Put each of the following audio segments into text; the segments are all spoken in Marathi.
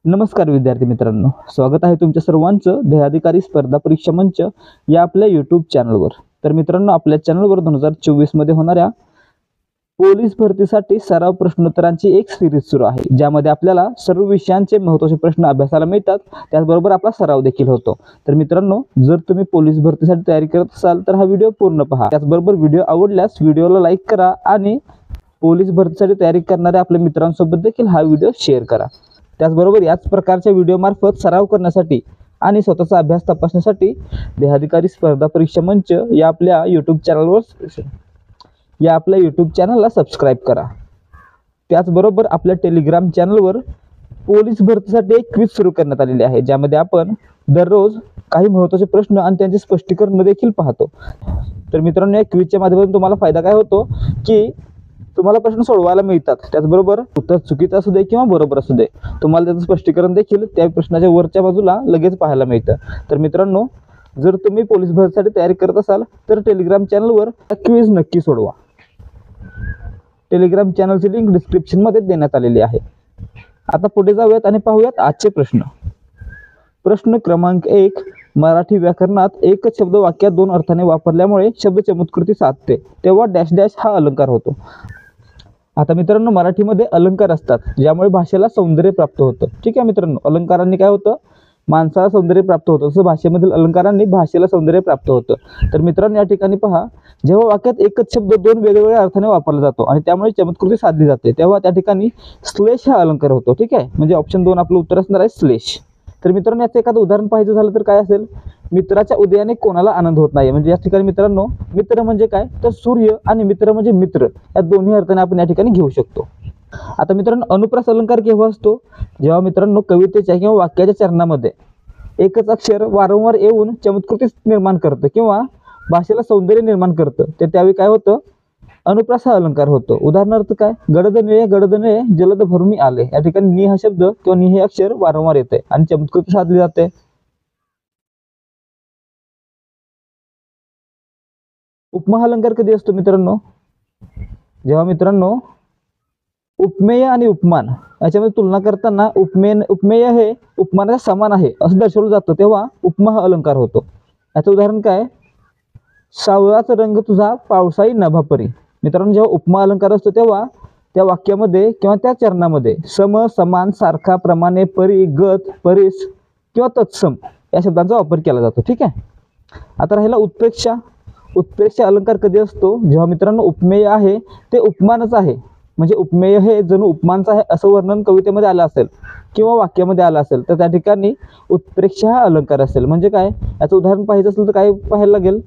नमस्कार विद्यार्थी मित्रांनो, स्वागत आहे तुमच्या सर्वांचं ध्येयाधिकारी स्पर्धा परीक्षा मंच या आपल्या यूट्यूब चॅनलवर। तर मित्रांनो, आपल्या चॅनलवर 2024 मध्ये होणाऱ्या पोलीस भरतीसाठी सराव प्रश्नोत्तरांची एक सिरीज सुरू आहे, ज्यामध्ये आपल्याला सर्व विषयांचे महत्त्वाचे प्रश्न अभ्यासाला मिळतात, त्याचबरोबर आपला सराव देखील होतो। तर मित्रांनो, जर तुम्ही पोलीस भरतीसाठी तयारी करत असाल तर हा व्हिडिओ पूर्ण पहा। त्याचबरोबर व्हिडिओ आवडल्यास व्हिडिओला लाईक करा आणि पोलीस भरतीसाठी तयारी करणाऱ्या आपल्या मित्रांसोबत देखील हा व्हिडिओ शेअर करा। त्याचबरोबर याच प्रकारच्या व्हिडिओ मार्फत सराव करण्यासाठी आणि स्वतःचा अभ्यास तपासण्यासाठी ध्येयाधिकारी स्पर्धा परीक्षा मंच या आपल्या यूट्यूब चॅनलला सबस्क्राईब करा। त्याचबरोबर आपल्या टेलिग्राम चॅनलवर पोलीस भरतीसाठी एक क्विज सुरू करण्यात आलेली आहे, ज्यामध्ये आपण दररोज काही महत्त्वाचे प्रश्न आणि त्यांचे स्पष्टीकरण देखील पाहतो। तर मित्रांनो, या क्विजच्या माध्यमातून तुम्हाला फायदा काय होतो की तुम्हाला प्रश्न सोडवायला मिळतात, त्याचबरोबर उत्तर चुकीचं असू दे किंवा बरोबर असू दे, तुम्हाला त्याचं स्पष्टीकरण देखील त्या प्रश्नाच्या वरच्या बाजूला लगेच पाहायला मिळतं। तर मित्रांनो, जर तुम्ही पोलीस भरतीसाठी तयारी करत असाल तर टेलिग्राम चॅनलवर क्विज नक्की सोडवा। टेलिग्राम चॅनलची लिंक डिस्क्रिप्शन मध्ये देण्यात आलेली आहे। आता पुढे जाऊयात आणि पाहूयात आजचे प्रश्न। प्रश्न क्रमांक 1, मराठी व्याकरणात एकच शब्द वाक्यात दोन अर्थाने वापरल्यामुळे शब्द चमत्कृती साधते तेव्हा डॅश डॅश हा अलंकार होतो। आता मित्रांनो, मराठीमध्ये अलंकार असतात ज्यामुळे भाषेला सौंदर्य प्राप्त होतं। ठीक आहे मित्रांनो, अलंकारांनी काय होतं, माणसाला सौंदर्य प्राप्त होतं, तसं भाषेमधील अलंकारांनी भाषेला सौंदर्य प्राप्त होतं। तर मित्रांनो, या ठिकाणी पहा, जेव्हा वाक्यात एकच शब्द दोन वेगवेगळ्या अर्थाने वापरला जातो आणि त्यामुळे चमत्कृती साधली जाते तेव्हा त्या ठिकाणी श्लेष हा अलंकार होतो। ठीक आहे, म्हणजे ऑप्शन 2 आपलं उत्तर असणार आहे श्लेष। तर मित्रांनो, याचं एखादं उदाहरण पाहायचं झालं तर काय असेल, मित्राच्या उदयाने कोणाला आनंद होत नाही। म्हणजे या ठिकाणी मित्रांनो, मित्र म्हणजे काय तर सूर्य आणि मित्र म्हणजे मित्र, या दोन्ही अर्थाने आपण या ठिकाणी घेऊ शकतो। आता मित्रांनो, अनुप्रास अलंकार केव्हा असतो, जेव्हा मित्रांनो कवितेच्या किंवा वाक्याच्या चरणामध्ये एकच अक्षर वारंवार येऊन चमत्कृती निर्माण करतं किंवा भाषेला सौंदर्य निर्माण करतं, ते त्यावेळी काय होतं, अनुप्रास हा अलंकार होतो। उदाहरणार्थ काय, गडद निळे जलद भरून आले, या ठिकाणी नि हा शब्द किंवा नि हे अक्षर वारंवार येते आणि चमत्कृती साधली जाते। उपमा अलंकार कधी असतो मित्रांनो, जेव्हा मित्रांनो उपमेय आणि उपमान याच्यामध्ये तुलना करताना उपमेय हे उपमानाच्या समान आहे असं दर्शवलं जातं तेव्हा उपमा हा अलंकार होतो। याचं उदाहरण काय, सावळाचा रंग तुझा पावसाळी नभापरी। मित्रांनो, जेव्हा उपमा अलंकार असतो तेव्हा त्या वाक्यामध्ये किंवा त्या चरणामध्ये सम, समान, सारखा, प्रमाणे, परी, गत, परीस किंवा तत्सम या शब्दांचा वापर केला जातो। ठीक आहे, आता राहिला उत्प्रेक्षा। उत्प्रेक्षा अलंकार कधी असतो, जेव्हा मित्रांनो उपमेय आहे ते उपमानच आहे, म्हणजे उपमेय हे जणू उपमानच आहे असं वर्णन कवितेमध्ये आलं असेल किंवा वाक्यामध्ये आलं असेल तर त्या ठिकाणी उत्प्रेक्षा हा अलंकार असेल। म्हणजे काय, याचं उदाहरण पाहायचं असेल तर काय पाहायला लागेल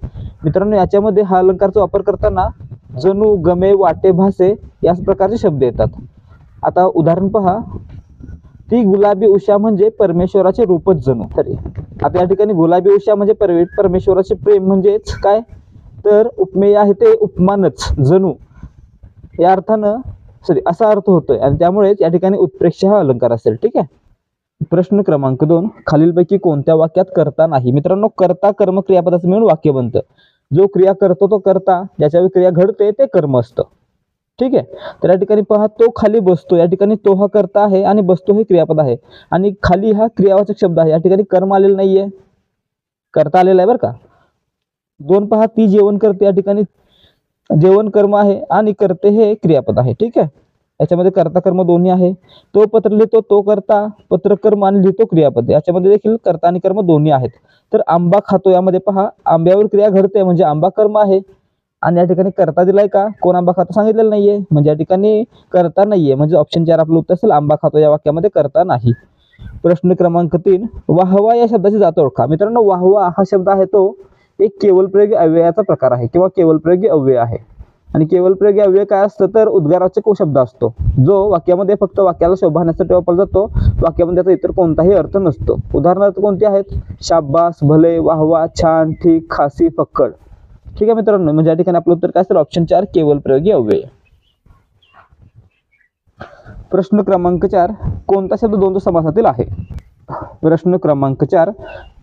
मित्रांनो, याच्यामध्ये हा अलंकारचा वापर करताना जणू, गमे, वाटे, भासे याच प्रकारचे शब्द येतात। आता उदाहरण पहा, ती गुलाबी उषा म्हणजे परमेश्वराचे रूपच जणू। तरी आता या ठिकाणी गुलाबी उषा म्हणजे परमेश्वराचे प्रेम म्हणजेच काय तर उपमेय आहे ते उपमानच जणू या अर्थानं असा अर्थ होतोय आणि त्यामुळे या ठिकाणी उत्प्रेक्षा हा अलंकार असेल। ठीक आहे, प्रश्न क्रमांक 2, खालीलपैकी कोणत्या वाक्यात कर्ता नाही। मित्रांनो, कर्ता कर्म क्रियापदाचं मिळून वाक्य बनतं। जो क्रिया करतो तो कर्ता, ज्याच्यावर क्रिया घडते ते कर्म असतं। ठीक आहे, तर या ठिकाणी पहा, तो खाली बसतो, या ठिकाणी तो हा कर्ता आहे आणि बसतो हे क्रियापद आहे आणि खाली हा क्रियावाचक शब्द आहे, या ठिकाणी कर्म आलेलं नाहीये, कर्ता आलेला आहे बरं का। 2 पहा, ती जेवण करते, या ठिकाणी जेवण कर्म आहे आणि करते हे क्रियापद आहे। ठीक आहे, याच्यामध्ये कर्ता कर्म दोन्ही आहे। तो पत्र लिहितो, तो कर्ता, पत्र कर्म आणि लिहितो क्रियापद, याच्यामध्ये देखील कर्ता आणि कर्म दोन्ही आहेत। तर आंबा खातो, यामध्ये पहा आंब्यावर क्रिया घडते म्हणजे आंबा कर्म आहे आणि या ठिकाणी कर्ता दिलाय का, कोण आंबा खातो सांगितलेलं नाहीये, म्हणजे या ठिकाणी कर्ता नाहीये, म्हणजे ऑप्शन 4 आपलं उत्तर असेल आंबा खातो, या वाक्यामध्ये कर्ता नाही। प्रश्न क्रमांक 3, वाहवा या शब्दाची जात ओळखा। मित्रांनो, वाहवा हा शब्द आहे तो एक केवलप्रयोगी अव्ययाचा प्रकार आहे किंवा केवलप्रयोगी अव्यय आहे आणि केवलप्रयोगी अव्यय काय असतं तर उद्गारवाचक शब्द असतो, जो वाक्यामध्ये फक्त वाक्याला शोभावण्यासाठी वापरला जातो, वाक्यामध्ये त्याचा इतर कोणताही अर्थ नसतो। उदाहरणार्थ कोणते आहेत, शाबास, भले, वाहवा, छान, ठीक, खासी, फक्कड। ठीक आहे मित्रांनो, म्हणजे या ठिकाणी आपलं उत्तर काय असेल ऑप्शन 4 केवलप्रयोगी अव्यय। प्रश्न क्रमांक 4, कोणता शब्द द्वंद्व समासातील आहे। प्रश्न क्रमांक 4,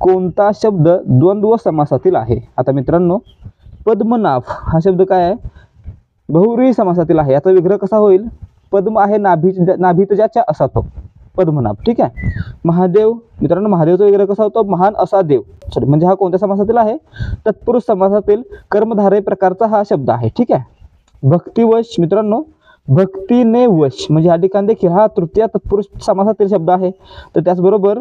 कोणता शब्द द्वंद्व समासातील आहे। आता मित्रांनो, पद्मनाभ हा शब्द काय आहे, बहुव्रीही समासातील आहे। याचा विग्रह कसा होईल, पद्म आहे नाभीत ज्याच्या असा तो, पद्मनाभ. ठीक आहे. महादेव मित्रांनो, महादेवचा विग्रह कसा होतो? महान असा देव. सॉरी, म्हणजे हा कोणत्या समासातील आहे? तत्पुरुष समासातील कर्मधारय प्रकारचा हा शब्द आहे. ठीक आहे. भक्तिवश मित्रांनो, भक्तीने वश म्हणजे या ठिकाणी देखील हा तृतीय तत्पुरुष समासातील शब्द आहे. तर त्याचबरोबर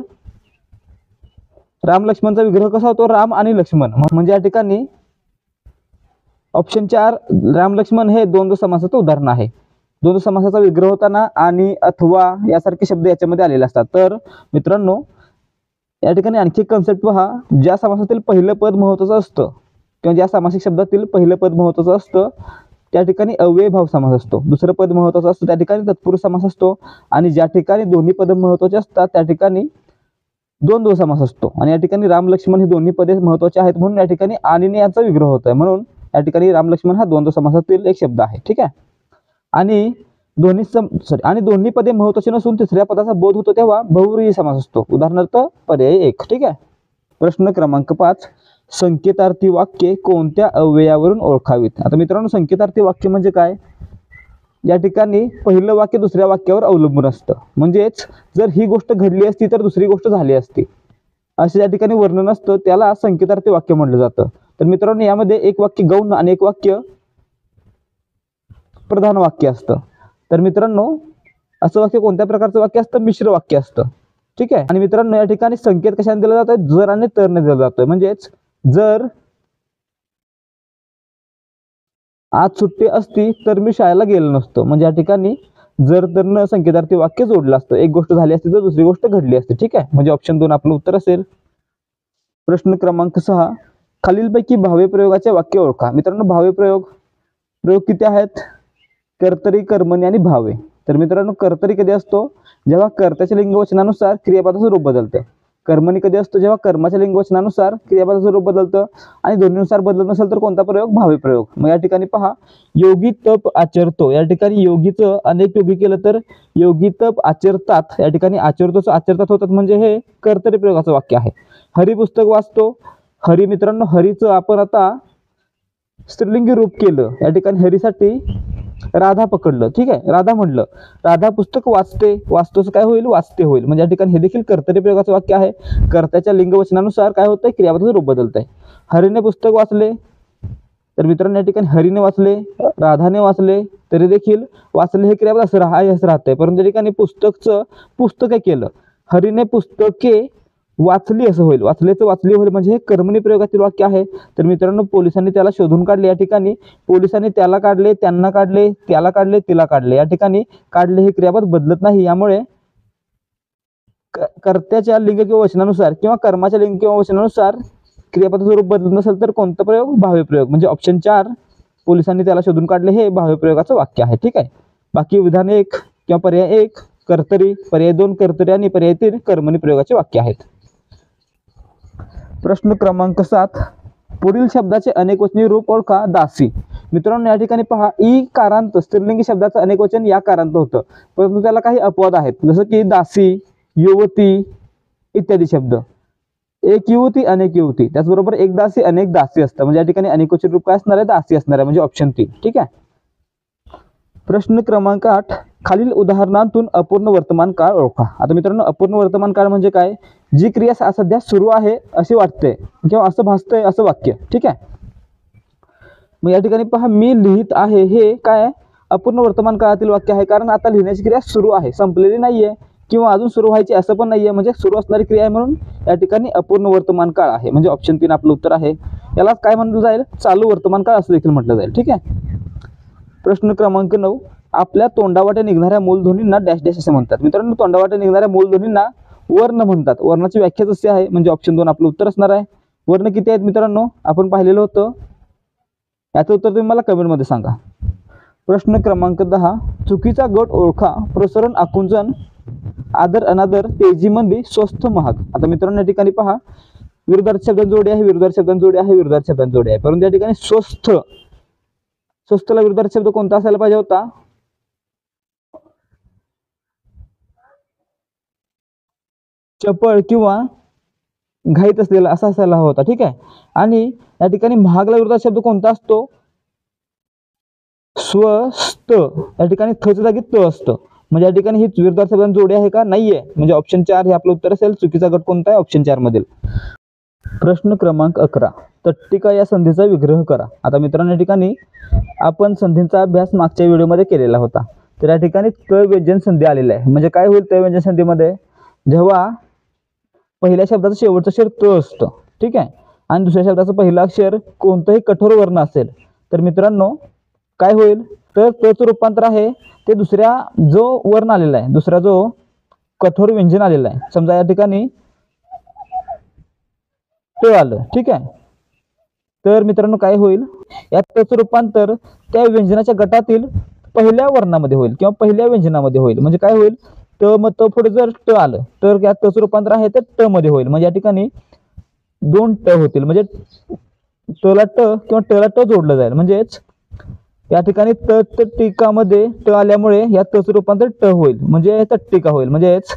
राम लक्ष्मणचा विग्रह कसा होतो? राम आणि लक्ष्मण म्हणजे या ठिकाणी ऑप्शन 4 राम लक्ष्मण हे द्वंद्व समासाचं उदाहरण आहे. द्वंद्व समासाचा विग्रह होताना आणि अथवा यासारखे शब्द याच्यामध्ये आलेले असतात. तर मित्रांनो या ठिकाणी आणखी एक कन्सेप्ट पहा. ज्या समासातील पहिलं पद महत्त्वाचं असतं किंवा ज्या सामासिक शब्दातील पहिलं पद महत्त्वाचं असतं त्या ठिकाणी अव्यय भाव समास असतो. दुसरं पद महत्त्वाचं असतं त्या ठिकाणी तत्पुरुष समास असतो. आणि ज्या ठिकाणी दोन्ही पद महत्त्वाचे असतात त्या ठिकाणी द्वंद्व समास असतो. आणि या ठिकाणी राम लक्ष्मण ही दोन्ही पदे महत्त्वाची आहेत म्हणून या ठिकाणी आणि याचा विग्रह होत आहे. म्हणून या ठिकाणी राम लक्ष्मण हा द्वंद्व समासातील एक शब्द आहे. ठीक आहे. आणि दोन्ही पदे महत्त्वाची नसून तिसऱ्या पदाचा बोध होतो तेव्हा बहुव्रीही समास असतो. उदाहरणार्थ पर्याय 1. ठीक आहे. प्रश्न क्रमांक 5. संकेतार्थी वाक्ये कोणत्या अव्ययावरून ओळखावीत? आता मित्रांनो संकेतार्थी वाक्य म्हणजे काय? या ठिकाणी पहिलं वाक्य दुसऱ्या वाक्यावर अवलंबून असतं. म्हणजेच जर ही गोष्ट घडली असती तर दुसरी गोष्ट झाली असती असे या ठिकाणी वर्णन असतं, त्याला संकेतार्थी वाक्य म्हटलं जातं. तर मित्रांनो यामध्ये एक वाक्य गौण आणि एक वाक्य प्रधान वाक्य असतं. तर मित्रांनो असं वाक्य कोणत्या प्रकारचं वाक्य असतं? मिश्र वाक्य असतं. ठीक आहे. आणि मित्रांनो या ठिकाणी संकेत कशाने दिला जातोय? जर आणि तरने दिला जातोय. म्हणजेच जर आज सुट्टी असती तर मी शाळेला गेलो नसतो. म्हणजे या ठिकाणी जर तर संकेतार्थी वाक्य जोडलं असतं. एक गोष्ट झाली असती तर दुसरी गोष्ट घडली असती. ठीक आहे. म्हणजे ऑप्शन 2 आपलं उत्तर असेल. प्रश्न क्रमांक 6. खालीलपैकी भावे प्रयोगाचे वाक्य ओळखा. मित्रांनो भावे प्रयोग किती आहेत? कर्तरी, कर्मणी आणि भावे. तर मित्रांनो कर्तरी कधी असतो? जेव्हा कर्त्याच्या लिंगवचनानुसार क्रियापदाचं रूप बदलतं. कर्मणी कधी असतो? जेव्हा कर्माच्या लिंगवचनानुसार क्रियापदाचं रूप बदलतं. आणि दोन्हीनुसार बदलत नसेल तर कोणता प्रयोग? भावे प्रयोग. मग या ठिकाणी पहा, योगी तप आचरतो. या ठिकाणी योगीचं अनेक योगी केलं तर योगी तप आचरतात. या ठिकाणी आचरतोच आचरतात होतात म्हणजे हे कर्तरी प्रयोगाचं वाक्य आहे. हरी पुस्तक वाचतो. हरी मित्रांनो हरीचं आपण आता स्त्रीलिंगी रूप केलं. या ठिकाणी हरीसाठी राधा पकडलं. ठीक आहे. राधा म्हणलं. राधा पुस्तक वाचते. वाचतोच काय होईल? वाचते होईल. म्हणजे या ठिकाणी हे देखील कर्तरी प्रयोगाचं वाक्य आहे. कर्त्याच्या लिंगवचनानुसार काय होतंय? क्रियापदाचं रूप बदलतंय. हरीने पुस्तक वाचले. तर मित्रांनो या ठिकाणी हरीने वाचले, राधाने वाचले तरी देखील वाचले हे क्रियापद असं राहतंय. परंतु या ठिकाणी पुस्तके केलं. हरीने पुस्तके वाचली असं होईल. वाचलेचं वाचली होईल म्हणजे हे कर्मणी प्रयोगातील वाक्य आहे. तर मित्रांनो पोलिसांनी त्याला शोधून काढले. या ठिकाणी पोलिसांनी त्याला काढले, त्यांना काढले, त्याला काढले, तिला काढले. या ठिकाणी काढले हे क्रियापद बदलत नाही. यामुळे कर्त्याच्या लिंग किंवा वचनानुसार किंवा कर्माच्या लिंग किंवा वचनानुसार क्रियापदाचं रूप बदलत नसेल तर कोणता प्रयोग? भावे प्रयोग. म्हणजे ऑप्शन 4 पोलिसांनी त्याला शोधून काढले हे भावे प्रयोगाचं वाक्य आहे. ठीक आहे. बाकी विधान 1 किंवा पर्याय 1 कर्तरी, पर्याय 2 कर्तरी आणि पर्याय 3 कर्मणी प्रयोगाचे वाक्य आहेत. प्रश्न क्रमांक 7. पुढील शब्दाचे अनेकवचनी रूप ओळखा. दासी. मित्रांनो या ठिकाणी पहा, ई कारांत स्त्रीलिंगी शब्दाचं अनेकवचन या कारांत होतं, परंतु त्याला काही अपवाद आहेत. जसं की दासी, युवती इत्यादी शब्द. एक युवती, अनेक युवती. त्याचबरोबर एक दासी, अनेक दासी असतं. म्हणजे या ठिकाणी अनेकवचन रूप काय असणार आहे? दासी असणार आहे. म्हणजे ऑप्शन 3. ठीक आहे. प्रश्न क्रमांक 8. खालील उदाहरणांतून अपूर्ण वर्तमान काळ ओळखा. आता मित्रांनो अपूर्ण वर्तमान काळ म्हणजे काय? जी क्रिया सध्या सुरू आहे असे वाटते किंवा असं भासतंय असं वाक्य. ठीक आहे. मग या ठिकाणी पहा, मी लिहित आहे हे काय? अपूर्ण वर्तमान काळातील वाक्य आहे. कारण आता लिहिण्याची क्रिया सुरू आहे, संपलेली नाहीये किंवा अजून सुरू व्हायची असं पण नाहीये. म्हणजे सुरू असणारी क्रिया आहे म्हणून या ठिकाणी अपूर्ण वर्तमान काळ आहे. म्हणजे ऑप्शन 3 आपलं उत्तर आहे. याला काय म्हटलं जाईल? चालू वर्तमान काळ असं देखील म्हटलं जाईल. ठीक आहे. प्रश्न क्रमांक 9. आपल्या तोंडावाटे निघणाऱ्या मूलध्वनींना डॅश डॅश असे म्हणतात. मित्रांनो तोंडावाटे निघणाऱ्या मूलध्वनींना वर्ण म्हणतात. वर्णाची व्याख्याच अशी आहे. म्हणजे ऑप्शन 2 आपलं उत्तर असणार आहे. वर्ण किती आहेत मित्रांनो? आपण पाहिलेलं होतं. याचं उत्तर तुम्ही मला कमेंटमध्ये सांगा. प्रश्न क्रमांक 10. चुकीचा गट ओळखा. प्रसरण, आकुंचन, आदर, अनादर, तेजी, मंदी, स्वस्त, महाग. आता मित्रांनो या ठिकाणी पहा, विरुद्धार्थी शब्दांची जोडी आहे, विरुद्धार्थी शब्दांची जोडी आहे, विरुद्धार्थी शब्दांची जोडी आहे. परंतु या ठिकाणी स्वस्तला विरुद्धार्थी शब्द कोणता असायला पाहिजे होता? चपळ किंवा घाईत असलेला असा असायला होता. ठीक आहे. आणि या ठिकाणी महागला विरुद्धार्थी शब्द कोणता असतो? स्वस्त. या ठिकाणी थच्या जागी त असतं. म्हणजे या ठिकाणी ही विरुद्धार्थी शब्दांची जोडी आहे का? नाहीये. म्हणजे ऑप्शन 4 हे आपलं उत्तर असेल. चुकीचा गट कोणता आहे? ऑप्शन 4 मधील. प्रश्न क्रमांक 11, तट्टिका या संधीचा विग्रह करा. आता मित्रांनो या ठिकाणी आपण संधींचा अभ्यास मागच्या व्हिडिओमध्ये केलेला होता. तर या ठिकाणी त व्यंजन संधी आलेला आहे. म्हणजे काय होईल त व्यंजन संधीमध्ये? जेव्हा पहिल्या शब्दाचं शेवटचं अक्षर त असतं, ठीक आहे, आणि दुसऱ्या शब्दाचं पहिलं अक्षर कोणतंही कठोर वर्ण असेल, तर मित्रांनो काय होईल? तर तचं रूपांतर आहे ते दुसऱ्या जो वर्ण आलेला आहे, दुसरा जो कठोर व्यंजन आलेला आहे, समजा या ठिकाणी ट आलं, ठीक आहे, तर मित्रांनो काय होईल? या तचं रूपांतर त्या व्यंजनाच्या गटातील पहिल्या वर्णामध्ये होईल किंवा पहिल्या व्यंजनामध्ये होईल. म्हणजे काय होईल? त मग त पुढे जर ट आलं तर या तचं रूपांतर आहे ते ट मध्ये होईल. म्हणजे या ठिकाणी 2 ट होतील. म्हणजे तला ट किंवा टला ट जोडलं जाईल. म्हणजेच या ठिकाणी तट्टिकामध्ये ट आल्यामुळे या तचं रूपांतर ट होईल. म्हणजे तट्टिका होईल. म्हणजेच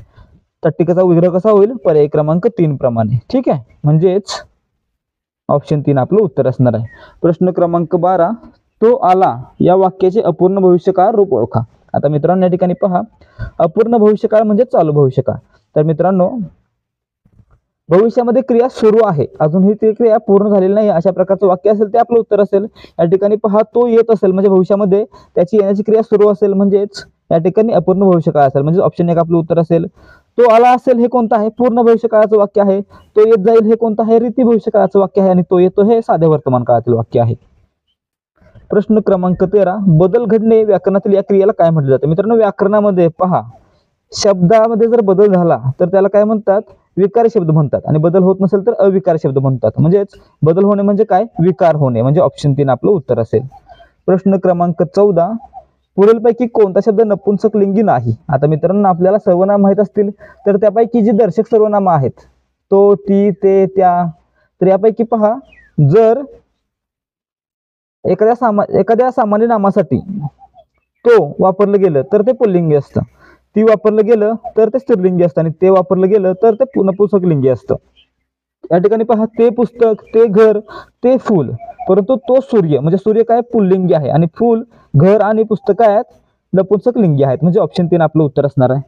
तट्टिकाचा विग्रह कसा होईल? पर्याय क्रमांक 3 प्रमाणे. ठीक आहे, म्हणजेच ऑप्शन 3 आपलं उत्तर असणार आहे. प्रश्न क्रमांक 12, तो आला या वाक्याचे अपूर्ण भविष्यकाळ रूप ओळखा. आता मित्रांनो या ठिकाणी पहा, अपूर्ण भविष्यकाळ म्हणजे चालू भविष्यकाळ. तर मित्रांनो भविष्यामध्ये क्रिया सुरू आहे, अजून ही ती क्रिया पूर्ण झालेली नाही, अशा प्रकारचं वाक्य असेल ते आपलं उत्तर असेल. या ठिकाणी पहा, तो येत असेल म्हणजे भविष्यामध्ये त्याची येण्याची क्रिया सुरू असेल, म्हणजेच या ठिकाणी अपूर्ण भविष्यकाळ असेल. म्हणजे ऑप्शन 1 आपलं उत्तर असेल. तो आला असेल हे कोणतं आहे? पूर्ण भविष्यकाळाचं वाक्य आहे. तो येत जाईल हे कोणतं आहे? रीती भविष्यकाळाचं वाक्य आहे. आणि तो येतो हे साध्या वर्तमान काळातील वाक्य आहे. प्रश्न क्रमांक 13, बदल घडणे व्याकरणातील या क्रियेला काय म्हटलं जातं? मित्रांनो व्याकरणामध्ये पहा, शब्दामध्ये जर बदल झाला तर त्याला काय म्हणतात? विकारी शब्द म्हणतात. आणि बदल होत नसेल तर अविकारी शब्द म्हणतात. म्हणजेच बदल होणे म्हणजे काय? विकार होणे. म्हणजे ऑप्शन 3 आपलं उत्तर असेल. प्रश्न क्रमांक 14, पुढीलपैकी कोणता शब्द नपुंसक लिंगी नाही? आता मित्रांनो आपल्याला सर्वनाम माहित असतील तर त्यापैकी जी दर्शक सर्वनाम आहेत, तो, ती, ते, त्या, तर यापैकी पहा, जर एखाद्या सामान्य नामासाठी तो वापरलं गेलं तर ते पुल्लिंगी असतं, ती वापरलं गेलं तर ते स्त्रीलिंगी असतं, आणि ते वापरलं गेलं तर ते नपुंसक लिंगी असतं. या ठिकाणी पहा, ते पुस्तक, ते घर, ते फूल, परंतु तो सूर्य म्हणजे सूर्य काय? पुल्लिंगी आहे, आणि फूल, घर आणि पुस्तक आहेत नपुंसक लिंगी आहेत. म्हणजे ऑप्शन 3 आपलं उत्तर असणार आहे.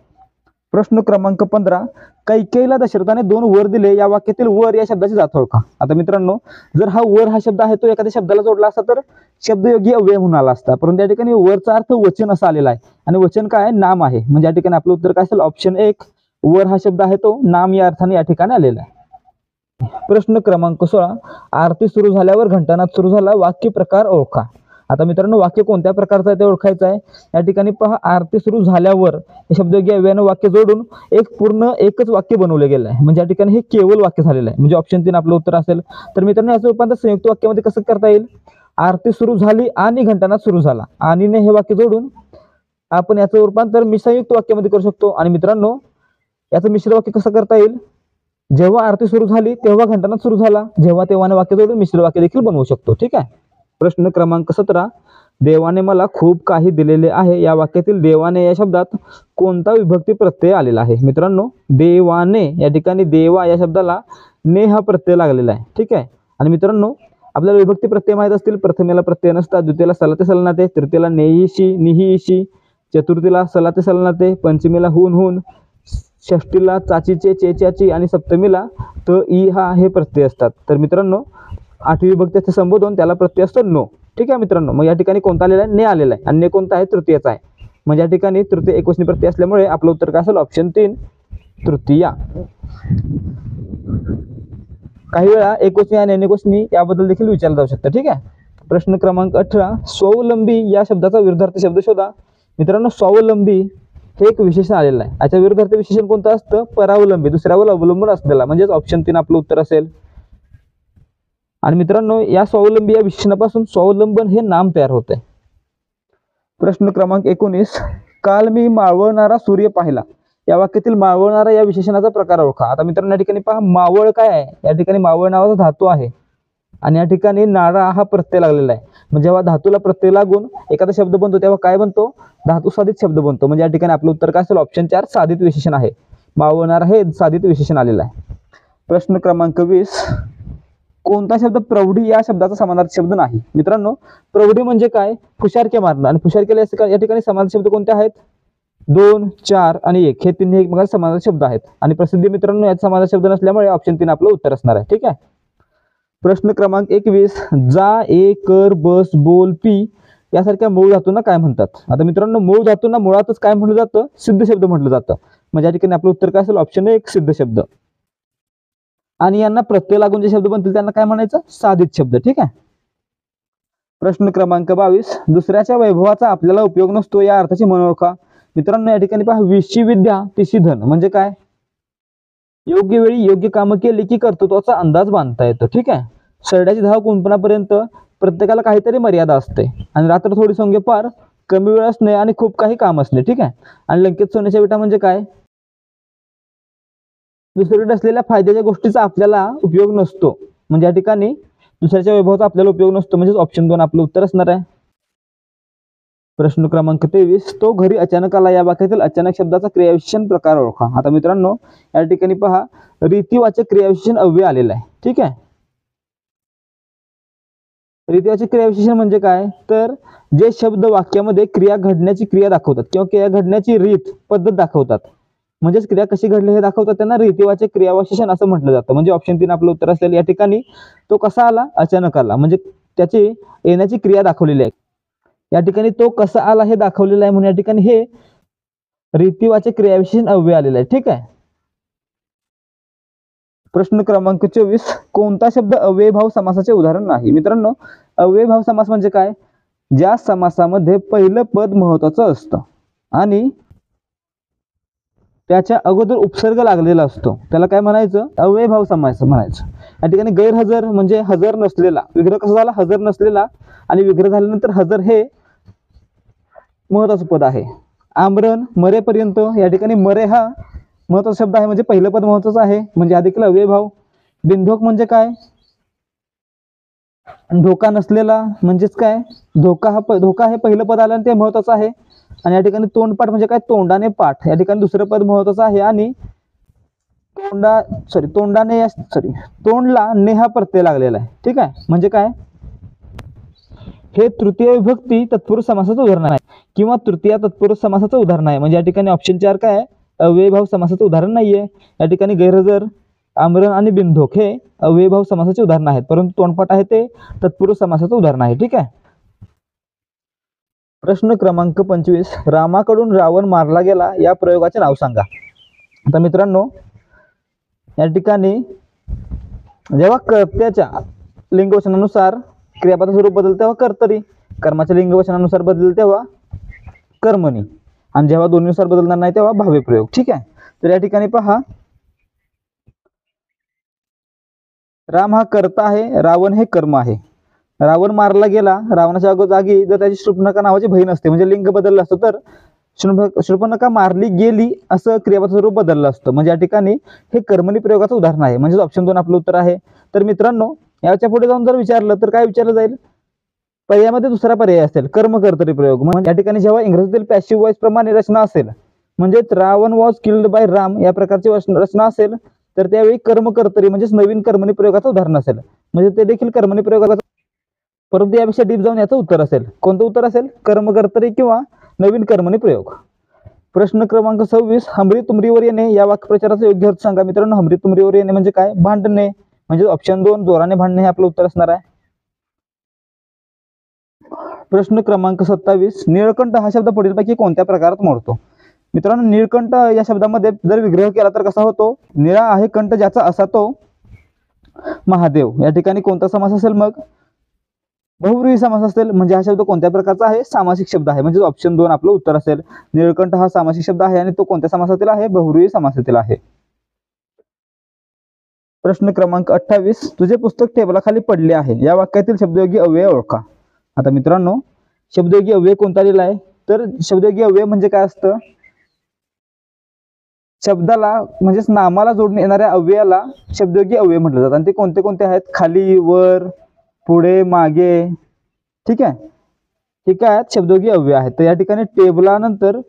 प्रश्न क्रमांक 15, कैकेयीला दशरथाने 2 वर दिले या वाक्यातील वर या शब्दाची जात ओळखा. आता मित्रांनो जर हा वर हा शब्द आहे तो एखाद्या शब्दाला जोडला असता तर शब्दयोगी अव्यय म्हणून आला असता, परंतु या ठिकाणी वरचा अर्थ वचन असा आलेला आहे, आणि वचन काय? नाम आहे. म्हणजे या ठिकाणी आपलं उत्तर काय असेल? ऑप्शन 1, वर हा शब्द आहे तो नाम या अर्थाने या ठिकाणी आलेला आहे. प्रश्न क्रमांक 16, आरती सुरू झाल्यावर घंटानाद सुरू झाला, वाक्य प्रकार ओळखा. आता मित्रांनो वाक्य कोणत्या प्रकारचं आहे ते ओळखायचं आहे. या ठिकाणी पहा, आरती सुरू झाल्यावर हे शब्दयोगी अव्ययानं वाक्य जोडून एकच वाक्य बनवलं गेलं आहे. म्हणजे या ठिकाणी हे केवळ वाक्य झालेलं आहे. म्हणजे ऑप्शन 3 आपलं उत्तर असेल. तर मित्रांनो याचं रूपांतर संयुक्त वाक्यामध्ये कसं करता येईल? आरती सुरू झाली आणि घंटानाद सुरू झाला, आणि हे वाक्य जोडून आपण याचं रूपांतर संयुक्त वाक्यामध्ये करू शकतो. आणि मित्रांनो याचं मिश्र वाक्य कसं करता येईल? जेव्हा आरती सुरू झाली तेव्हा घंटानाद सुरू झाला, जेव्हा तेव्हाने वाक्य जोडून मिश्र वाक्य देखील बनवू शकतो. ठीक आहे. प्रश्न क्रमांक 17, देवाने मला खूप काही दिलेले आहे या वाक्यातील देवाने या शब्दात कोणता विभक्ती प्रत्यय आलेला आहे? मित्रांनो देवाने या ठिकाणी देवा या शब्दाला ने हा प्रत्यय लागलेला आहे. ठीक आहे. आणि मित्रांनो आपल्याला विभक्ती प्रत्यय माहित असतील. प्रथमेला प्रत्यय नसतात, द्वितीयेला सलाते सलनाते, तृतीयेला नेईशी निहीशी, चतुर्थीला सलाते सलनाते, पंचमीला हुन हुन, षष्टीला चाचीचे चेच्याची, आणि सप्तमीला त ई हा हे प्रत्यय असतात. तर मित्रांनो 8वी विभक्ती असते संबोधन, त्याला प्रत्यय असतो नो. ठीक आहे मित्रांनो, मग या ठिकाणी कोणता आलेला आहे? ने आलेला आहे. आणि ने कोणता आहे? तृतीयचा आहे. म्हणजे या ठिकाणी तृतीय एकवचनी प्रत्यय असल्यामुळे आपलं उत्तर काय असेल? ऑप्शन 3 तृतीया. काही वेळा एकवचनी आणि अनेकवचनी याबद्दल देखील विचारलं जाऊ शकतं. ठीक आहे. प्रश्न क्रमांक 18, स्वावलंबी या शब्दाचा विरुद्धार्थी शब्द शोधा. मित्रांनो स्वावलंबी हे एक विशेषण आलेलं आहे. याच्या विरुद्धार्थी विशेषण कोणतं असतं? परावलंबी, दुसऱ्यावर अवलंबून असलेला. म्हणजेच ऑप्शन 3 आपलं उत्तर असेल. आणि मित्रांनो या स्वावलंबी या विशेषणापासून स्वावलंबन हे नाम तयार होते. प्रश्न क्रमांक 19, काल मी मावळणारा सूर्य पाहिला या वाक्यातील मावळणारा या विशेषणाचा प्रकार ओळखा. आता मित्रांनो या ठिकाणी पहा, मावळ काय आहे? या ठिकाणी मावळ नावाचा धातू आहे, आणि या ठिकाणी नारा हा प्रत्यय लागलेला आहे. म्हणजे जेव्हा धातूला प्रत्यय लागून एखादा शब्द बनतो तेव्हा काय बनतो? धातू साधित शब्द बनतो. म्हणजे या ठिकाणी आपलं उत्तर काय असेल? ऑप्शन 4 साधित विशेषण आहे. मावळणारा हे साधित विशेषण आलेलं आहे. प्रश्न क्रमांक 20, कोणता शब्द प्रौढी या शब्दाचा समानार्थी शब्द नाही? मित्रांनो प्रौढी म्हणजे काय? फुशारके मारणं, आणि फुशारकेला या ठिकाणी समानार्थी शब्द कोणते आहेत? 2, 4 आणि 1 हे तिन्ही एकमेकांचे समानार्थी शब्द आहेत आणि प्रसिद्धी मित्रांनो यात समानार्थी शब्द नसल्यामुळे ऑप्शन 3 आपलं उत्तर असणार आहे. ठीक आहे. प्रश्न क्रमांक 21 जा, ए, कर, बस, बोल, पी यासारख्या मूळ धातूंना काय म्हणतात? आता मित्रांनो मूळ धातूंना मुळातच काय म्हटलं जातं? सिद्ध शब्द म्हटलं जातं. म्हणजे या ठिकाणी आपलं उत्तर काय असेल? ऑप्शन 1 सिद्ध शब्द. आणि यांना प्रत्यय लागून जे शब्द बनतील त्यांना काय म्हणायचं? साधित शब्द. ठीक आहे. प्रश्न क्रमांक 22 दुसऱ्याच्या वैभवाचा आपल्याला उपयोग नसतो या अर्थाची म्हण ओळखा. मित्रांनो या ठिकाणी पहा विशी विद्या तिशी धन म्हणजे काय? योग्य वेळी योग्य कामं केली की कर्तृत्वाचा अंदाज बांधता येतो. ठीक आहे. सरड्याची धाव कुंपणापर्यंत प्रत्येकाला काहीतरी मर्यादा असते आणि रात्र थोडी सोंगे पार, कमी वेळ असणे आणि खूप काही काम असणे. ठीक आहे. आणि लंकेत सोन्याच्या विटा म्हणजे काय? दुसरीकडे असलेल्या फायद्याच्या गोष्टीचा आपल्याला उपयोग नसतो. म्हणजे या ठिकाणी दुसऱ्याच्या वैभवाचा आपल्याला उपयोग नसतो म्हणजे ऑप्शन 2 आपलं उत्तर असणार आहे. प्रश्न क्रमांक 23 तो घरी अचानक आला या वाक्यातील अचानक शब्दाचा क्रियाविशेषण प्रकार ओळखा. आता मित्रांनो या ठिकाणी पहा रीतिवाचक क्रियाविशेषण अव्यय आलेला आहे. ठीक आहे. रीतिवाचक क्रियाविशेषण म्हणजे काय? तर जे शब्द वाक्यामध्ये क्रिया घडण्याची क्रिया दाखवतात किंवा क्रिया घडण्याची रीत पद्धत दाखवतात म्हणजेच क्रिया कशी घडली हे दाखवतात त्यांना रीतिवाचक क्रियाविशेषण असं म्हटलं जातं. म्हणजे ऑप्शन 3 आपलं उत्तर असलेलं या ठिकाणी तो कसा आला? अचानक आला म्हणजे त्याची येण्याची क्रिया दाखवलेली आहे. या ठिकाणी तो कसा आला हे दाखवलेलं आहे म्हणून या ठिकाणी हे रीतिवाचक क्रियाविशेषण अव्यय आलेलं आहे. ठीक आहे. प्रश्न क्रमांक 24 कोणता शब्द अव्ययभाव समासाचे उदाहरण नाही? मित्रांनो अव्ययभाव समास म्हणजे काय? ज्या समासामध्ये पहिलं पद महत्वाचं असतं आणि त्याच्या अगोदर उपसर्ग लागलेला असतो त्याला काय म्हणायचं? अव्ययभाव समास म्हणायचं. या ठिकाणी गैरहजर म्हणजे हजर नसलेला, विग्रह कसा झाला? हजर नसलेला आणि विग्रह झाल्यानंतर हजर हे महत्वाचं पद आहे. आमरण मरेपर्यंत या ठिकाणी मरे हा महत्वाचा शब्द आहे म्हणजे पहिलं पद महत्वाचं आहे म्हणजे हा देखील अव्ययभाव. बिनधोक म्हणजे काय? धोका नसलेला म्हणजेच काय? धोका हे पहिलं पद आलं आणि ते महत्वाचं आहे. आणि या ठिकाणी तोंडपाठ म्हणजे काय? तोंडाने पाठ या ठिकाणी दुसरं पद महत्वाचं आहे आणि तोंडला ने हा प्रत्यय लागलेला आहे. ठीक आहे. म्हणजे काय? हे तृतीय विभक्ती तत्पुरुष समासाचं उदाहरण आहे किंवा तृतीय तत्पुरुष समासाचं उदाहरण आहे. म्हणजे या ठिकाणी ऑप्शन 4 काय आहे? अव्ययभाव समासाचं उदाहरण नाहीये. या ठिकाणी गैरहजर, आमरण आणि बिनधोक हे अव्ययभाव समासाचे उदाहरण आहेत परंतु तोंडपाठ आहे ते तत्पुरुष समासाचं उदाहरण आहे. ठीक आहे. प्रश्न क्रमांक 25 रामाकडून रावण मारला गेला या प्रयोगाचे नाव सांगा. आता मित्रांनो या ठिकाणी जेव्हा कर्त्याच्या लिंगवचनानुसार क्रियापदाचं स्वरूप बदलते तेव्हा कर्तरी, कर्माच्या लिंगवचनानुसार बदलते तेव्हा कर्मणी आणि जेव्हा दोन्हीनुसार बदलणार नाही तेव्हा भावे प्रयोग. ठीक आहे. तर या ठिकाणी पहा राम हा कर्ता आहे, रावण हे कर्म आहे. रावण मारला गेला, रावणाच्या जागी जर त्याची शूर्पणखा नावाची बहीण असते म्हणजे लिंग बदललं असतं तर शूर्पणखा मारली गेली असं क्रियापदाचं स्वरूप बदललं असतं. म्हणजे या ठिकाणी हे कर्मणी प्रयोगाचं उदाहरण आहे म्हणजे ऑप्शन 2 आपलं उत्तर आहे. तर मित्रांनो याच्या पुढे जाऊन जर विचारलं तर काय विचारलं जाईल? पर्यायामध्ये दुसरा पर्याय असेल कर्मकर्तरी प्रयोग. म्हणजे या ठिकाणी जेव्हा इंग्रजीतील पॅसिव्ह व्हॉइस प्रमाणे रचना असेल म्हणजेच Ravan was killed by Ram या प्रकारची रचना असेल तर त्यावेळी कर्मकर्तरी म्हणजेच नवीन कर्मणी प्रयोगाचं उदाहरण असेल म्हणजे ते देखील कर्मणी प्रयोगाचं. परंतु यापेक्षा डीप जाऊन याचं उत्तर असेल. कोणतं उत्तर असेल? कर्मकर्तरी किंवा नवीन कर्मणी प्रयोग. प्रश्न क्रमांक 26 हमरी तुमरीवर येणे या वाक्यप्रचाराचा योग्य अर्थ सांगा. मित्रांनो हमरी तुमरीवर येणे म्हणजे काय? भांडणे म्हणजे ऑप्शन 2 जोराने भांडणे हे आपलं उत्तर असणार आहे. प्रश्न क्रमांक 27 निळकंठ हा शब्द पुढीलपैकी कोणत्या प्रकारात मोडतो? मित्रांनो निळकंठ या शब्दामध्ये जर विग्रह केला तर कसा होतो? निळा आहे कंठ ज्याचा असा तो महादेव. या ठिकाणी कोणता समास असेल? मग बहुव्रीही समास असेल. म्हणजे हा शब्द कोणत्या प्रकारचा आहे? सामासिक शब्द आहे म्हणजे ऑप्शन 2 आपलं उत्तर असेल. निळकंठ हा सामासिक शब्द आहे आणि तो कोणत्या समासातील आहे? बहुव्रीही समासातील आहे. प्रश्न क्रमांक 28 तुझे पुस्तक टेबलाखाली पडले आहे या वाक्यातील शब्दयोगी अव्यय ओळखा. आता मित्रांनो शब्दयोगी अव्यय कोणता लिहिला आहे? तर शब्दयोगी अव्यय म्हणजे काय असतं? शब्दाला म्हणजेच नामाला जोडून येणाऱ्या अव्ययाला शब्दयोगी अव्यय म्हटलं जातं आणि ते कोणते कोणते आहेत? खाली, वर, पुढे, मागे. ठीक आहे. हे काय आहेत? शब्दयोगी अव्यय आहेत. तर या ठिकाणी टेबलानंतर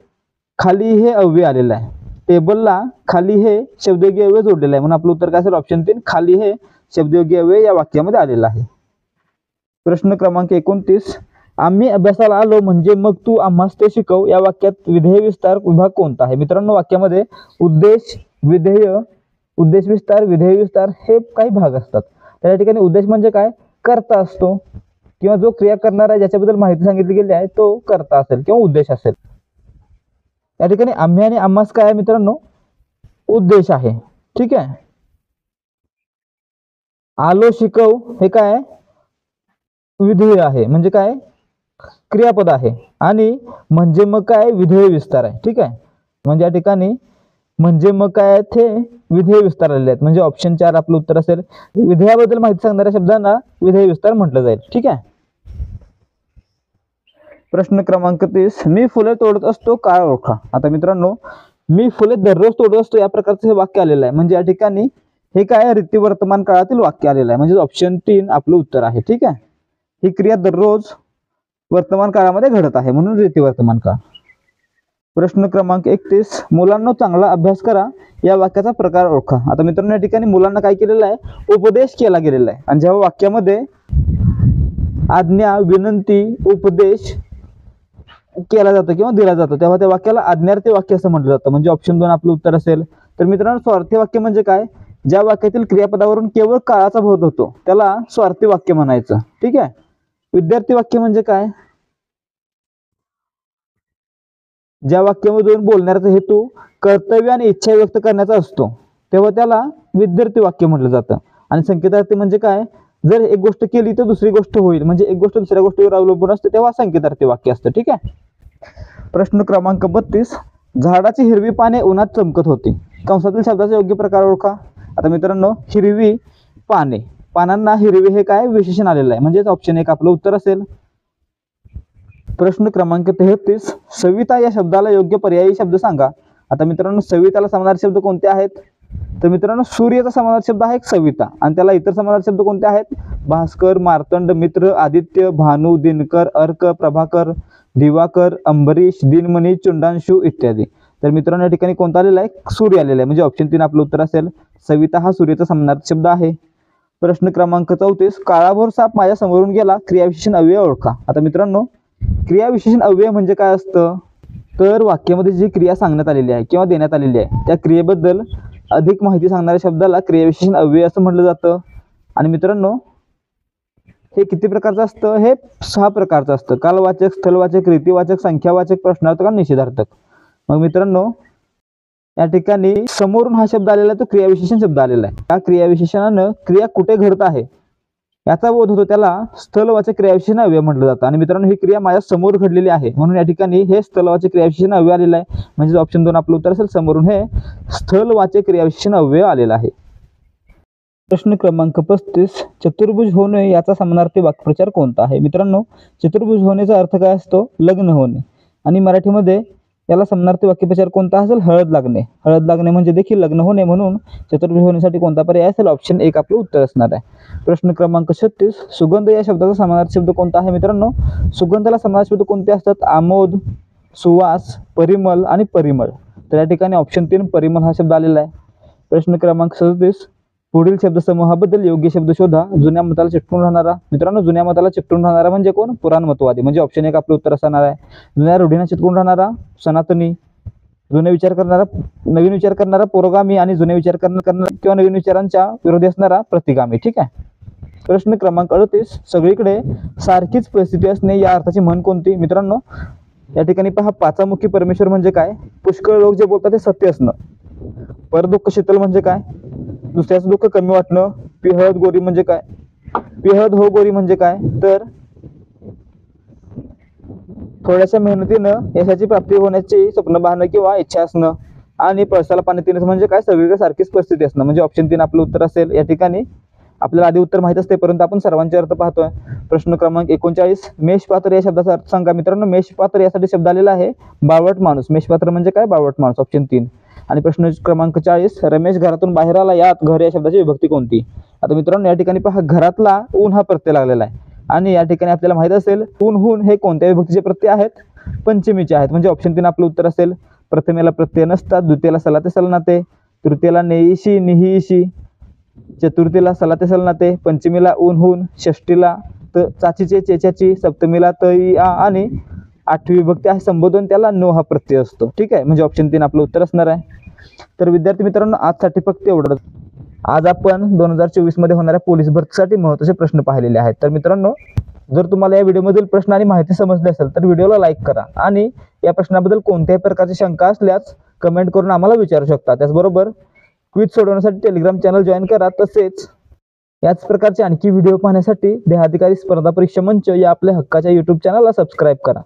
खाली हे अव्यय आलेलं आहे. टेबलला खाली हे शब्दयोगी अव्यय जोडलेलं आहे म्हणून आपलं उत्तर काय असेल? ऑप्शन 3 खाली हे शब्दयोगी अव्यय या वाक्यामध्ये आलेलं आहे. प्रश्न क्रमांक 29 आम्ही अभ्यासाला आलो म्हणजे मग तू आम्हास ते शिकव या वाक्यात विधेय विस्तार विभाग कोणता आहे? मित्रांनो, वाक्यामध्ये उद्देश, विधेय, उद्देश विस्तार, विधेय विस्तार हे काही भाग असतात. त्या ठिकाणी उद्देश म्हणजे काय? कर्ता असतो किंवा जो क्रिया करणार आहे ज्याच्याबद्दल माहिती सांगितली गेली आहे तो कर्ता असेल किंवा उद्देश असेल. या ठिकाणी आम्ही आणि आम्हास काय आहे मित्रांनो? उद्देश आहे. ठीक आहे. आलो शिकव हे काय? विधेय आहे, म्हणजे काय? क्रियापद आहे. आणि म्हणजे मग काय? विधेय विस्तार आहे. ठीक आहे. म्हणजे या ठिकाणी म्हणजे मग काय? ते विधेय विस्तार आलेले आहेत. म्हणजे ऑप्शन 4 आपलं उत्तर असेल. विधेयाबद्दल माहिती सांगणाऱ्या शब्दांना विधेय विस्तार म्हटलं जाईल. ठीक आहे. प्रश्न क्रमांक 30, मी फुले तोडत असतो काळ ओळखा. आता मित्रांनो, मी फुले दररोज तोडत असतो या प्रकारचं हे वाक्य आलेलं आहे. म्हणजे या ठिकाणी हे काय? रीती वर्तमान काळातील वाक्य आलेलं आहे. म्हणजे ऑप्शन 3 आपलं उत्तर आहे. ठीक आहे. ही क्रिया दररोज वर्तमान काळामध्ये घडत आहे म्हणून रीती वर्तमान काळ. प्रश्न क्रमांक 31, मुलांना चांगला अभ्यास करा या वाक्याचा प्रकार ओळखा. आता मित्रांनो, या ठिकाणी मुलांना काय केलेलं आहे? उपदेश केला गेलेला आहे. आणि जेव्हा वाक्यामध्ये आज्ञा, विनंती, उपदेश केला जातो किंवा दिला जातो तेव्हा त्या वाक्याला आज्ञार्थी वाक्य असं म्हटलं जातं. म्हणजे ऑप्शन 2 आपलं उत्तर असेल. तर मित्रांनो, स्वार्थी वाक्य म्हणजे काय? ज्या वाक्यातील क्रियापदावरून केवळ काळाचा बोध होतो त्याला स्वार्थी वाक्य म्हणायचं. ठीक आहे. विद्यार्थी वाक्य म्हणजे काय? ज्या वाक्यामधून बोलणाऱ्याचा हेतू कर्तव्य आणि इच्छा व्यक्त करण्याचा असतो तेव्हा त्याला विद्यार्थी वाक्य म्हटलं जातं. आणि संकेतार्थी म्हणजे काय? जर एक गोष्ट केली तर दुसरी गोष्ट होईल, म्हणजे एक गोष्ट दुसऱ्या गोष्टीवर अवलंबून असते तेव्हा संकेतार्थी वाक्य असतं. ठीक आहे. प्रश्न क्रमांक 32, झाडाची हिरवी पाने उन्हात चमकत होती. कंसातील शब्दाचा योग्य प्रकार ओळखा. आता मित्रांनो, हिरवी पाने, पानांना हिरवी हे काय? विशेषण आलेलं आहे. म्हणजेच ऑप्शन 1 आपलं उत्तर असेल. प्रश्न क्रमांक 33, सविता या शब्दाला योग्य पर्यायी शब्द सांगा. आता मित्रांनो, सविताला समानार्थी शब्द कोणते आहेत? तर मित्रांनो, सूर्याचा समानार्थी शब्द आहे सविता. आणि त्याला इतर समानार्थी शब्द कोणते आहेत? भास्कर, मार्तंड, मित्र, आदित्य, भानू, दिनकर, अर्क, प्रभाकर, दिवाकर, अंबरीश, दिनमणी, चुंडांशू इत्यादी. तर मित्रांनो, या ठिकाणी कोणता आलेला आहे? सूर्य आलेला आहे. म्हणजे ऑप्शन 3 आपलं उत्तर असेल. सविता हा सूर्याचा समानार्थी शब्द आहे. प्रश्न क्रमांक 34, काळाभोर साप माझ्या समोरून गेला क्रियाविशेषण अव्यय ओळखा. आता मित्रांनो, क्रियाविशेषण अव्यय म्हणजे काय असतं? तर वाक्यामध्ये जी क्रिया सांगण्यात आलेली आहे किंवा देण्यात आलेली आहे त्या क्रियेबद्दल अधिक माहिती सांगणाऱ्या शब्दाला क्रियाविशेषण अव्यय असं म्हटलं जातं. आणि मित्रांनो, हे किती प्रकारचं असतं? हे 6 प्रकारचं असतं. कालवाचक, स्थलवाचक, रीतिवाचक, संख्यावाचक, प्रश्नार्थक आणि निषेधार्थक. मग मित्रांनो, या ठिकाणी समोरून हा शब्द आलेला आहे तो क्रियाविशेषण शब्द आलेला आहे. या क्रियाविशेषणानं क्रिया कुठे घडत आहे याचा बोध होतो त्याला स्थलवाचक क्रियाविशेषण अव्यय म्हटलं जातं. आणि मित्रांनो, ही क्रिया माझ्या समोर घडलेली आहे म्हणून या ठिकाणी हे स्थलवाचक क्रियाविशेषण अव्यय आलेलं आहे. म्हणजे ऑप्शन 2 आपलं उत्तर असेल. समोरून हे स्थलवाचक क्रियाविशेषण अव्यय आलेलं आहे. प्रश्न क्रमांक 35, चतुर्भुज होणे याचा समानार्थी वाक्प्रचार कोणता आहे? मित्रांनो, चतुर्भुज होण्याचा अर्थ काय असतो? लग्न होणे. आणि मराठीमध्ये याला समानार्थी वाक्यप्रचार कोणता असेल? हळद लागणे. हळद लागणे म्हणजे देखील लग्न होणे म्हणून चतुर्भुज होण्यासाठी कोणता पर्याय असेल? ऑप्शन 1 आपलं उत्तर असणार आहे. प्रश्न क्रमांक 36, सुगंध या शब्दाचा समानार्थी शब्द कोणता आहे? मित्रांनो, सुगंधाला समानार्थी शब्द कोणते असतात? आमोद, सुवास, परिमल आणि परिमळ. तर या ठिकाणी ऑप्शन 3 परिमल हा शब्द आलेला आहे. प्रश्न क्रमांक 37, पुढील शब्दसमूहाबद्दल योग्य शब्द शोधा. जुन्या मताला चिटकून राहणारा. मित्रांनो, जुन्या मताला चिटकून राहणारा म्हणजे कोण? पुराणमतवादी. म्हणजे ऑप्शन 1 आपलं उत्तर असणार आहे. जुन्या रूढींना चिटकून राहणारा सनातनी. जुने विचार करणारा, नवीन विचार करणारा पुरोगामी. आणि जुने विचार करणारा किंवा नवीन विचारांच्या विरोधी असणारा प्रतिगामी. ठीक आहे. प्रश्न क्रमांक 38, सगळीकडे सारखीच परिस्थिती असणे या अर्थाची म्हण कोणती? मित्रांनो, या ठिकाणी पहा, पाचामुखी परमेश्वर म्हणजे काय? पुष्कळ लोक जे बोलतात ते सत्य असणं. परदुःख शीतल म्हणजे काय? दुसऱ्याचं दुःख कमी वाटणं. पिहळद गोरी म्हणजे काय? पिहळद हो गोरी म्हणजे काय? तर थोड्याशा मेहनतीनं यशाची प्राप्ती होण्याची स्वप्न पाहणं किंवा इच्छा असणं. आणि पळसाला पाणी पिणं म्हणजे काय? सगळीकडे सारखीच परिस्थिती असणं. म्हणजे ऑप्शन 3 आपलं उत्तर असेल. या ठिकाणी आपल्याला आधी उत्तर माहित असते परंतु आपण सर्वांचे अर्थ पाहतोय. प्रश्न क्रमांक 39, मेषपात्र या शब्दाचा अर्थ सांगा. मित्रांनो, मेषपात्र यासाठी शब्द आलेला आहे बाळवट माणूस. मेषपात्र म्हणजे काय? बाळवट माणूस. ऑप्शन 3. आणि प्रश्न क्रमांक 40, रमेश घरातून बाहेर आला यात घर या शब्दाची विभक्ती कोणती? आता मित्रांनो, या ठिकाणी पहा, घरातला ऊन हा प्रत्यय लागलेला आहे. आणि या ठिकाणी आपल्याला माहित असेल ऊन हून हे कोणत्या विभक्तीचे प्रत्यय आहेत? पंचमीचे आहेत. म्हणजे ऑप्शन 3 आपलं उत्तर असेल. प्रथमेला प्रत्यय नसतात, द्वितीयला सलाते सलनाते, तृतीयला नेईशी निहीशी, चतुर्थीला सलाते सलनाते, पंचमीला ऊन हून, षष्टीला तर चाचीचे चेचाची सप्तमीला त इ आ आणि आठवी विभक्ती आहे संबोधन त्याला नो हा प्रत्यय असतो. ठीक आहे, म्हणजे ऑप्शन 3 आपलं उत्तर असणार आहे. तर विद्यार्थी मित्रांनो आजसाठी फक्त एवढंच. आज आपण 2024 मध्ये होणाऱ्या पोलीस भरतीसाठी महत्त्वाचे प्रश्न पाहिलेले आहेत. तर मित्रांनो, जर तुम्हाला या व्हिडिओमधील प्रश्न आणि माहिती समजली असेल तर व्हिडिओला लाईक करा आणि या प्रश्नाबद्दल कोणत्याही प्रकारची शंका असल्यास कमेंट करून आम्हाला विचारू शकता. त्याचबरोबर क्विज सोडवण्यासाठी टेलिग्राम चॅनल जॉईन करा. तसेच याच प्रकारचे आणखी व्हिडिओ पाहण्यासाठी देहाधिकारी स्पर्धा परीक्षा मंच या आपल्या हक्काच्या YouTube चॅनलला सबस्क्राईब करा.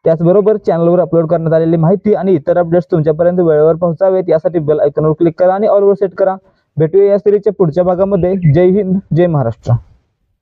त्याचबरोबर चॅनलवर अपलोड करण्यात आलेली माहिती आणि इतर अपडेट्स तुमच्यापर्यंत वेळेवर पोहोचावेत यासाठी बेल आयकॉनवर क्लिक करा आणि ऑल वर सेट करा. भेटूया या सिरीजच्या पुढच्या भागामध्ये. जय हिंद, जय महाराष्ट्र.